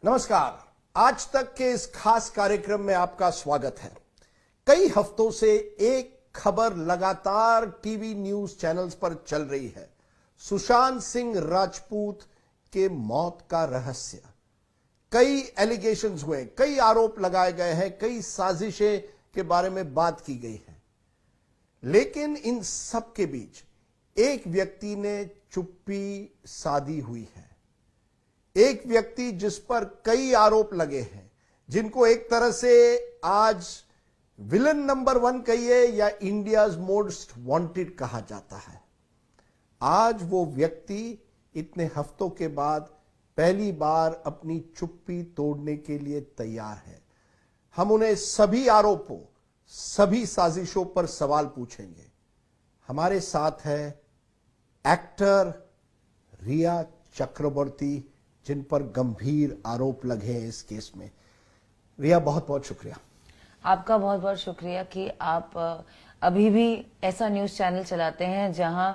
नमस्कार। आज तक के इस खास कार्यक्रम में आपका स्वागत है। कई हफ्तों से एक खबर लगातार टीवी न्यूज चैनल्स पर चल रही है। सुशांत सिंह राजपूत के मौत का रहस्य। कई एलिगेशंस हुए, कई आरोप लगाए गए हैं, कई साजिशें के बारे में बात की गई है। लेकिन इन सब के बीच एक व्यक्ति ने चुप्पी साधी हुई है। एक व्यक्ति जिस पर कई आरोप लगे हैं, जिनको एक तरह से आज विलन नंबर 1 कहिए या इंडियाज मोस्ट वांटेड कहा जाता है। आज वो व्यक्ति इतने हफ्तों के बाद पहली बार अपनी चुप्पी तोड़ने के लिए तैयार है। हम उन्हें सभी आरोपों, सभी साजिशों पर सवाल पूछेंगे। हमारे साथ है एक्टर रिया चक्रवर्ती, जिन पर गंभीर आरोप लगे हैं इस केस में। रिया, बहुत बहुत शुक्रिया। आपका बहुत बहुत शुक्रिया कि आप अभी भी ऐसा न्यूज चैनल चलाते हैं जहां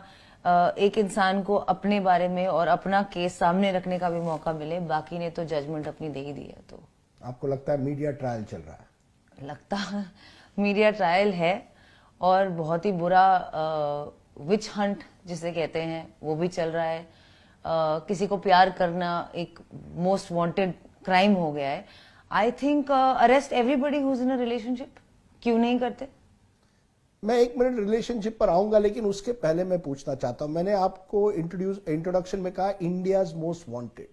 एक इंसान को अपने बारे में और अपना केस सामने रखने का भी मौका मिले। बाकी ने तो जजमेंट अपनी दे ही दी है। तो आपको लगता है मीडिया ट्रायल चल रहा है? लगता मीडिया ट्रायल है और बहुत ही बुरा विच हंट जिसे कहते हैं वो भी चल रहा है। किसी को प्यार करना एक मोस्ट वांटेड क्राइम हो गया है। I think arrest everybody who is in a relationship. क्यों नहीं करते? मैं 1 मिनट रिलेशनशिप पर आऊंगा, लेकिन उसके पहले मैं पूछना चाहता हूं। मैंने आपको इंट्रोडक्शन में कहा इंडियाज मोस्ट वांटेड,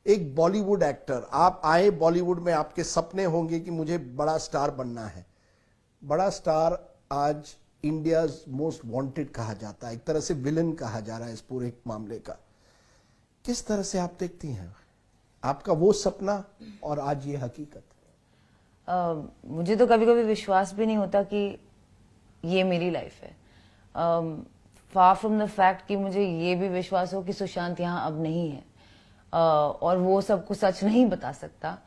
एक बॉलीवुड एक्टर। आप आए बॉलीवुड में, आपके सपने होंगे कि मुझे बड़ा स्टार बनना है। बड़ा स्टार आज इंडियाज मोस्ट वांटेड कहा जाता है, एक तरह से विलन कहा जा रहा है इस पूरे मामले का। किस तरह से आप देखती हैं आपका वो सपना और आज ये हकीकत? मुझे तो कभी कभी विश्वास भी नहीं होता कि ये मेरी लाइफ है। फार फ्रॉम द फैक्ट कि मुझे ये भी विश्वास हो कि सुशांत यहाँ अब नहीं है और वो सब कुछ सच नहीं बता सकता।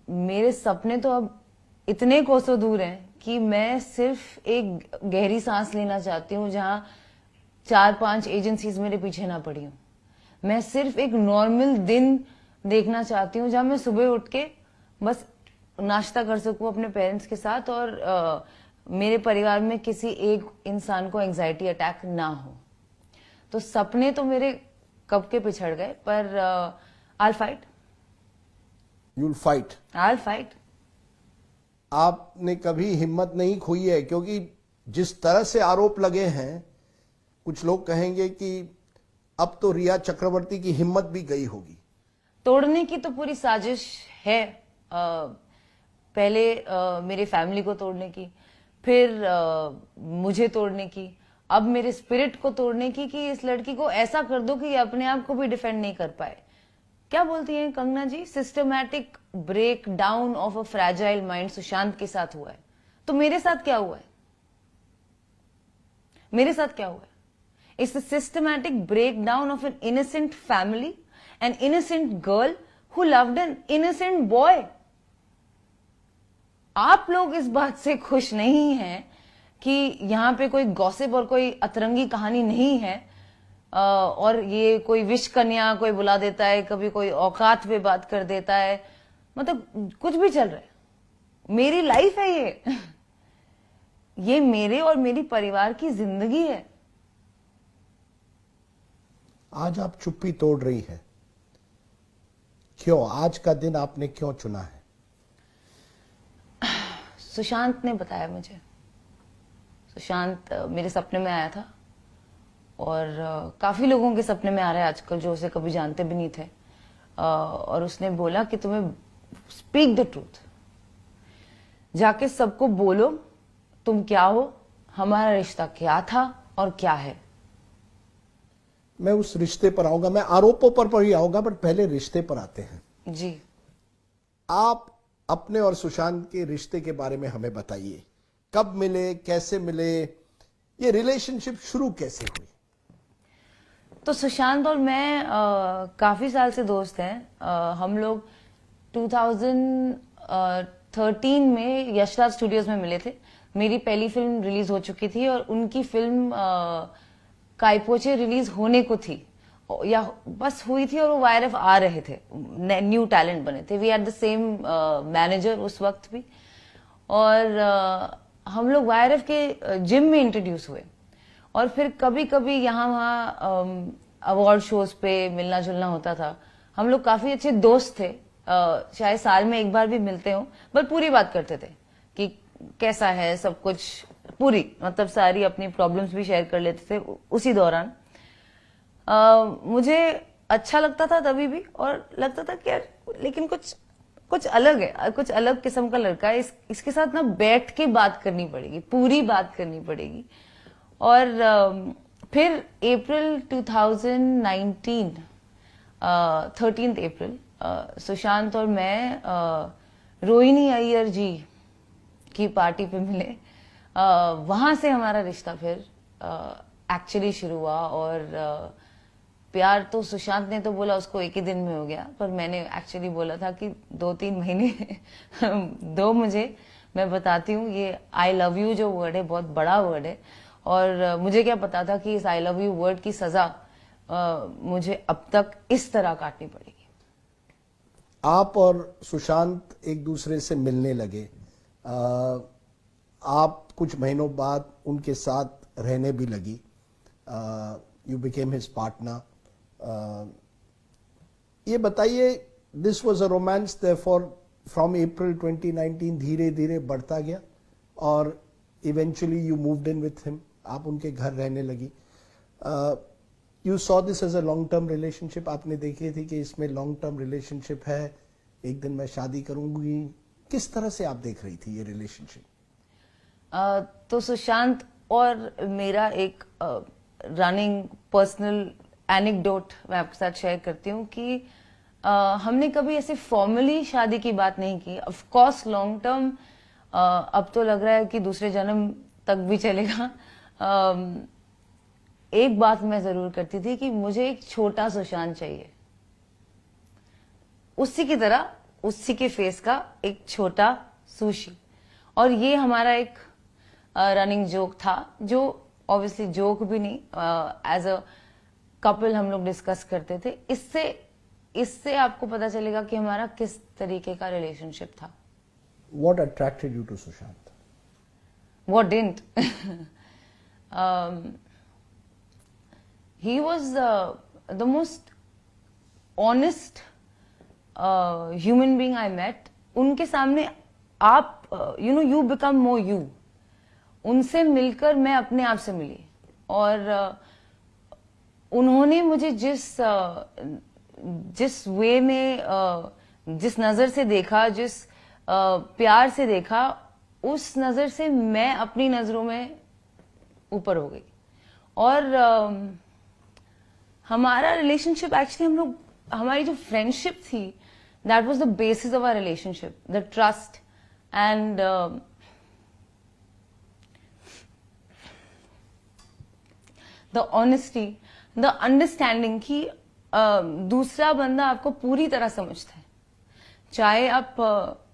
मेरे सपने तो अब इतने कोसों दूर हैं कि मैं सिर्फ एक गहरी सांस लेना चाहती हूँ जहाँ 4-5 एजेंसीज मेरे पीछे ना पड़ी हूँ। मैं सिर्फ एक नॉर्मल दिन देखना चाहती हूँ जहां मैं सुबह उठ के बस नाश्ता कर सकूं अपने पेरेंट्स के साथ और मेरे परिवार में किसी एक इंसान को एंजाइटी अटैक ना हो। तो सपने तो मेरे कब के पिछड़ गए, पर आई फाइट। You'll fight? आई फाइट। आपने कभी हिम्मत नहीं खोई है? क्योंकि जिस तरह से आरोप लगे हैं, कुछ लोग कहेंगे कि अब तो रिया चक्रवर्ती की हिम्मत भी गई होगी। तोड़ने की तो पूरी साजिश है। पहले मेरे फैमिली को तोड़ने की, फिर मुझे तोड़ने की, अब मेरे स्पिरिट को तोड़ने की कि इस लड़की को ऐसा कर दो कि ये अपने आप को भी डिफेंड नहीं कर पाए। क्या बोलती हैं Kangana ji? Systematic break down of a fragile mind Sushant के साथ हुआ है। तो मेरे साथ क्या हुआ है? मेरे साथ क्या हुआ है? It's the systematic breakdown of an innocent family, an innocent girl who loved an innocent boy. आप लोग इस बात से खुश नहीं हैं कि यहां पे कोई गॉसिप और कोई अतरंगी कहानी नहीं है और ये कोई विश कन्या कोई बुला देता है, कभी कोई औकात पे बात कर देता है, मतलब कुछ भी चल रहा है। मेरी लाइफ है ये मेरे और मेरी परिवार की जिंदगी है। आज आप चुप्पी तोड़ रही है, क्यों? आज का दिन आपने क्यों चुना है? सुशांत ने बताया मुझे। सुशांत मेरे सपने में आया था और काफी लोगों के सपने में आ रहा है आजकल जो उसे कभी जानते भी नहीं थे। और उसने बोला कि तुम्हें स्पीक द ट्रूथ, जाके सबको बोलो तुम क्या हो, हमारा रिश्ता क्या था और क्या है। मैं उस रिश्ते पर आऊंगा, मैं आरोपों पर ही आऊंगा, बट पहले रिश्ते पर आते हैं। जी, आप अपने और सुशांत के रिश्ते के बारे में हमें बताइए। कब मिले, कैसे मिले, ये रिलेशनशिप शुरू कैसे हुई? तो सुशांत और मैं काफी साल से दोस्त हैं। हम लोग 2013 में यशराज स्टूडियोज में मिले थे। मेरी पहली फिल्म रिलीज हो चुकी थी और उनकी फिल्म काइपोचे रिलीज होने को थी या बस हुई थी और वो YRF आ रहे थे, न्यू टैलेंट बने थे। We are the same manager उस वक्त भी, और हम लोग YRF के जिम में इंट्रोड्यूस हुए, और फिर कभी कभी यहाँ वहाँ अवार्ड शोज पे मिलना जुलना होता था। हम लोग काफी अच्छे दोस्त थे, शायद साल में एक बार भी मिलते हो, बट पूरी बात करते थे कि कैसा है सब कुछ, पूरी मतलब सारी अपनी प्रॉब्लम्स भी शेयर कर लेते थे उसी दौरान। मुझे अच्छा लगता था तभी भी, और लगता था कि यार लेकिन कुछ अलग है, कुछ अलग किस्म का लड़का है, इसके साथ ना बैठ के बात करनी पड़ेगी, पूरी बात करनी पड़ेगी। और फिर अप्रैल 2019 13 अप्रैल सुशांत और मैं रोहिणी अय्यर जी की पार्टी पे मिले। वहां से हमारा रिश्ता फिर एक्चुअली शुरू हुआ, और प्यार तो सुशांत ने तो बोला उसको एक ही दिन में हो गया, पर मैंने एक्चुअली बोला था कि 2-3 महीने दो मुझे, मैं बताती हूँ। ये आई लव यू जो वर्ड है बहुत बड़ा वर्ड है, और मुझे क्या पता था कि इस आई लव यू वर्ड की सजा मुझे अब तक इस तरह काटनी पड़ेगी। आप और सुशांत एक दूसरे से मिलने लगे, आप कुछ महीनों बाद उनके साथ रहने भी लगी, यू बिकेम हिज पार्टनर। ये बताइए, this was a romance therefore from April 2019 धीरे धीरे बढ़ता गया और eventually you moved in with him, आप उनके घर रहने लगी। You saw this as a long term relationship, आपने देखी थी कि इसमें लॉन्ग टर्म रिलेशनशिप है, एक दिन मैं शादी करूंगी, किस तरह से आप देख रही थी ये रिलेशनशिप? तो सुशांत और मेरा एक रनिंग पर्सनल एनेक्डोट मैं आपके साथ शेयर करती हूँ कि हमने कभी ऐसे फॉर्मली शादी की बात नहीं की। ऑफ कोर्स लॉन्ग टर्म अब तो लग रहा है कि दूसरे जन्म तक भी चलेगा। एक बात मैं जरूर करती थी कि मुझे एक छोटा सुशांत चाहिए, उसी की तरह, उसी के फेस का एक छोटा सुशी। और ये हमारा एक रनिंग जोक था, जो ऑब्वियसली जोक भी नहीं, एज अ कपल हम लोग डिस्कस करते थे। इससे आपको पता चलेगा कि हमारा किस तरीके का रिलेशनशिप था। What attracted you to Sushant? What didn't? He was the most honest human being I met. उनके सामने आप you become more you. उनसे मिलकर मैं अपने आप से मिली, और उन्होंने मुझे जिस वे में, जिस नजर से देखा, जिस प्यार से देखा, उस नजर से मैं अपनी नजरों में ऊपर हो गई। और हमारा रिलेशनशिप एक्चुअली, हमारी जो फ्रेंडशिप थी, that was the basis of our relationship, the trust and the honesty, the understanding कि दूसरा बंदा आपको पूरी तरह समझता है, चाहे आप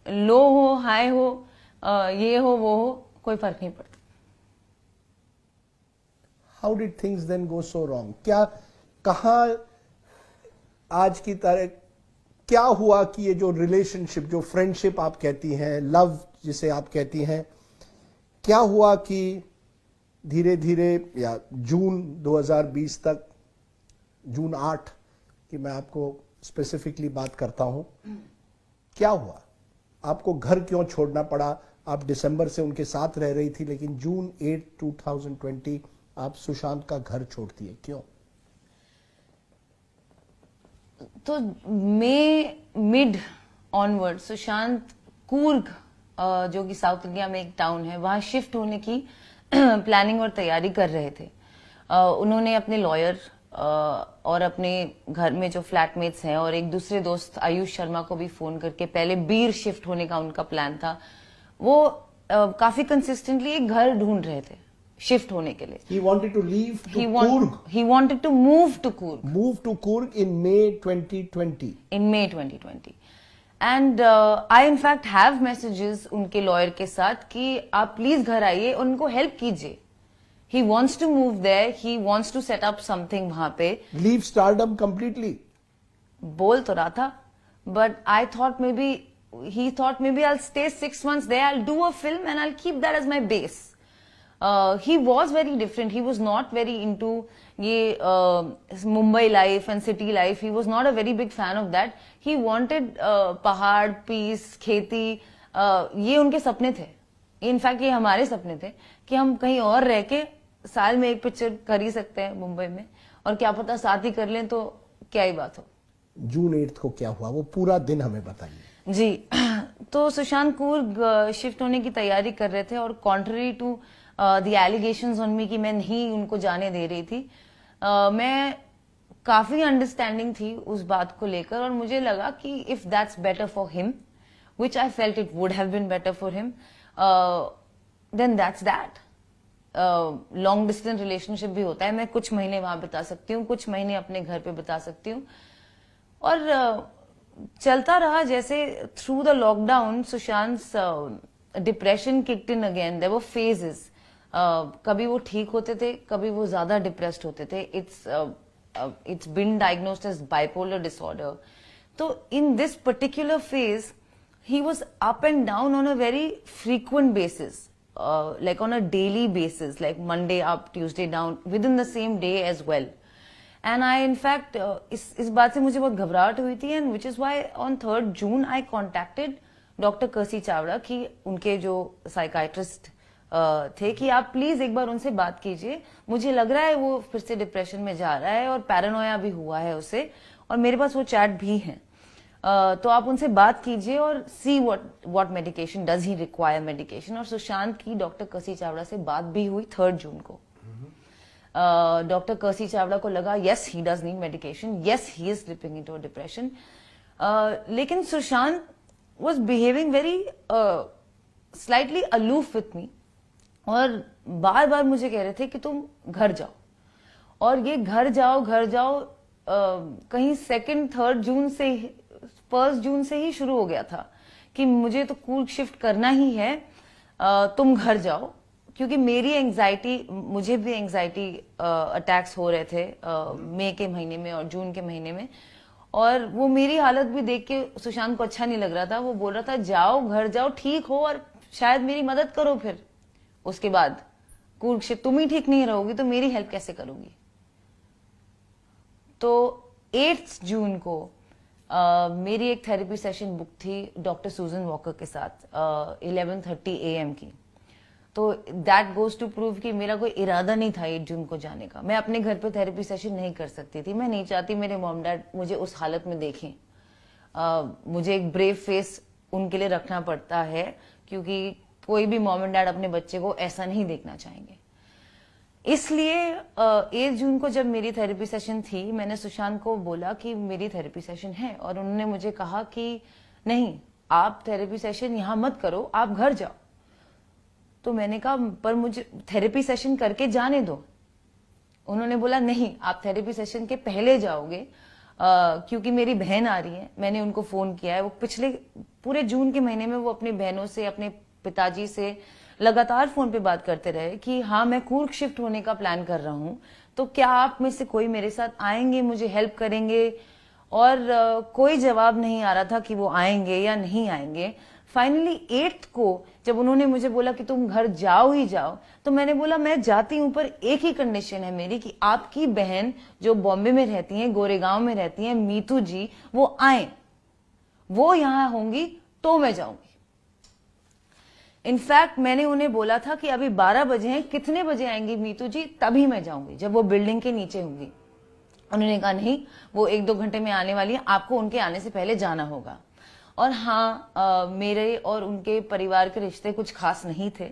लो हो, हाई हो, ये हो वो हो, कोई फर्क नहीं पड़ता। How did things then go so wrong? कहाँ आज की तरह क्या हुआ कि ये जो रिलेशनशिप, जो फ्रेंडशिप आप कहती हैं, लव जिसे आप कहती हैं, क्या हुआ कि धीरे धीरे, या जून 2020 तक, जून 8 की मैं आपको स्पेसिफिकली बात करता हूं, क्या हुआ? आपको घर क्यों छोड़ना पड़ा? आप दिसंबर से उनके साथ रह रही थी, लेकिन जून 8 2020 आप सुशांत का घर छोड़ती है, क्यों? तो मिड ऑनवर्ड सुशांत कूर्ग, जो कि साउथ इंडिया में एक टाउन है, वहां शिफ्ट होने की प्लानिंग और तैयारी कर रहे थे। उन्होंने अपने लॉयर और अपने घर में जो फ्लैटमेट्स हैं और एक दूसरे दोस्त आयुष शर्मा को भी फोन करके, पहले बीर शिफ्ट होने का उनका प्लान था, वो काफी कंसिस्टेंटली एक घर ढूंढ रहे थे शिफ्ट होने के लिए। He wanted to leave to Coorg. He wanted to move to Coorg. Move to Coorg in May 2020. In May 2020. And I in fact have messages उनके लॉयर के साथ कि आप प्लीज घर आइए और उनको हेल्प कीजिए। He wants to move there. He wants to set up something वहां पे. Leave stardom completely. बोल तो रहा था, but I thought he thought maybe I'll stay 6 months there. I'll do a film and I'll keep that as my base. He was very different. He was not very into ये Mumbai life and city life. He was not a very big fan of that. He wanted पहाड़, peace, खेती. ये उनके सपने थे. In fact ये हमारे सपने थे कि हम कहीं और रह के साल में एक पिक्चर कर ही सकते हैं मुंबई में, और क्या पता साथ ही कर लें तो क्या ही बात हो. जून 8 को क्या हुआ, वो पूरा दिन हमें बताइए. जी, तो सुशांत कूर्ग शिफ्ट होने की तैयारी कर रहे थे, और contrary to the allegations on me कि मैं नहीं उनको जाने दे रही थी, मैं काफी अंडरस्टैंडिंग थी उस बात को लेकर, और मुझे लगा कि if that's better for him, which I felt it would have been better for him, then that's that. Long distance relationship भी होता है, मैं कुछ महीने वहां बिता सकती हूँ, कुछ महीने अपने घर पे बिता सकती हूँ, और चलता रहा. जैसे through the lockdown Sushant depression kicked in again. There were phases. कभी वो ठीक होते थे, कभी वो ज्यादा डिप्रेस्ड होते थे. It's been diagnosed as bipolar disorder. तो in this particular phase he was up and down on a very frequent basis, like on a daily basis, like Monday up, Tuesday down, within the same day as well. And I in fact इस बात से मुझे बहुत घबराहट हुई थी, and which is why on 3rd June I contacted Dr. Kasi Chawda कि उनके जो साइकाइट्रिस्ट थे कि आप प्लीज एक बार उनसे बात कीजिए, मुझे लग रहा है वो फिर से डिप्रेशन में जा रहा है और पैरानोया भी हुआ है उसे, और मेरे पास वो चैट भी है. तो आप उनसे बात कीजिए और see what medication does he require medication. और सुशांत की डॉक्टर कसी चावड़ा से बात भी हुई 3rd जून को. डॉक्टर कसी चावड़ा को लगा yes he does need medication, yes he is slipping into a depression. लेकिन Sushant was behaving very slightly aloof with me, और बार बार मुझे कह रहे थे कि तुम घर जाओ, और ये घर जाओ कहीं 2nd 3rd जून से 1st जून से ही शुरू हो गया था कि मुझे तो कूर्ग शिफ्ट करना ही है, तुम घर जाओ. क्योंकि मेरी एंजाइटी, मुझे भी एंजाइटी अटैक्स हो रहे थे मई के महीने में और जून के महीने में, और वो मेरी हालत भी देख के सुशांत को अच्छा नहीं लग रहा था. वो बोल रहा था जाओ, घर जाओ, ठीक हो, और शायद मेरी मदद करो. फिर उसके बाद कूर्ग शिफ्ट, तुम ही ठीक नहीं रहोगी तो मेरी हेल्प कैसे करोगी. तो 8 जून को मेरी एक थेरेपी सेशन बुक थी डॉक्टर सुजन वॉकर के साथ 11:30 AM की. तो दैट गोज टू प्रूव कि मेरा कोई इरादा नहीं था 8 जून को जाने का. मैं अपने घर पे थेरेपी सेशन नहीं कर सकती थी. मैं नहीं चाहती मेरे मॉम डैड मुझे उस हालत में देखें. मुझे एक ब्रेव फेस उनके लिए रखना पड़ता है, क्योंकि कोई भी मॉम एंड डैड अपने बच्चे को ऐसा नहीं देखना चाहेंगे. इसलिए 8 जून को जब मेरी थेरेपी सेशन थी, मैंने सुशांत को बोला कि मेरी थेरेपी सेशन है, और उन्होंने मुझे कहा कि नहीं, आप थेरेपी सेशन यहां मत करो, आप घर जाओ. तो मैंने कहा पर मुझे थेरेपी सेशन करके जाने दो. उन्होंने बोला नहीं, आप थेरेपी सेशन के पहले जाओगे, क्योंकि मेरी बहन आ रही है. मैंने उनको फोन किया है, वो पिछले पूरे जून के महीने में वो अपनी बहनों से, अपने पिताजी से लगातार फोन पे बात करते रहे कि हाँ मैं कूर्ग शिफ्ट होने का प्लान कर रहा हूं, तो क्या आप में से कोई मेरे साथ आएंगे, मुझे हेल्प करेंगे. और कोई जवाब नहीं आ रहा था कि वो आएंगे या नहीं आएंगे. फाइनली 8 को जब उन्होंने मुझे बोला कि तुम घर जाओ ही जाओ, तो मैंने बोला मैं जाती हूं, पर एक ही कंडीशन है मेरी कि आपकी बहन जो बॉम्बे में रहती है, गोरेगांव में रहती है, मीतू जी, वो आए, वो यहां होंगी तो मैं जाऊंगी. इनफैक्ट मैंने उन्हें बोला था कि अभी 12 बजे हैं, कितने बजे आएंगी मीतू जी, तभी मैं जाऊंगी जब वो बिल्डिंग के नीचे होंगी. उन्होंने कहा नहीं, वो 1-2 घंटे में आने वाली है, आपको उनके आने से पहले जाना होगा. और हाँ, मेरे और उनके परिवार के रिश्ते कुछ खास नहीं थे.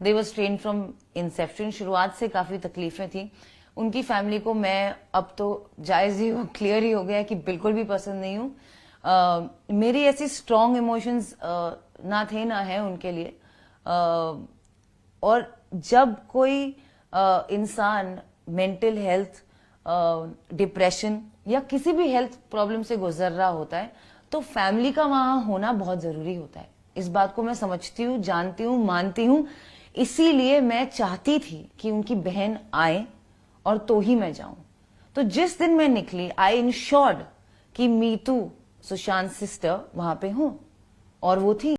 दे वर स्ट्रेन्ड फ्रॉम इंसेप्शन. शुरुआत से काफी तकलीफें थी. उनकी फैमिली को मैं अब तो जायज ही क्लियर ही हो गया कि बिल्कुल भी पसंद नहीं हूं. मेरी ऐसी स्ट्रॉन्ग इमोशंस ना थे ना है उनके लिए. और जब कोई इंसान मेंटल हेल्थ, डिप्रेशन या किसी भी हेल्थ प्रॉब्लम से गुजर रहा होता है, तो फैमिली का वहां होना बहुत जरूरी होता है. इस बात को मैं समझती हूँ, जानती हूँ, मानती हूँ. इसीलिए मैं चाहती थी कि उनकी बहन आए और तो ही मैं जाऊं। तो जिस दिन मैं निकली, आई इंश्योर्ड कि मीतू सुशांत सिस्टर वहां पे हो, और वो थी।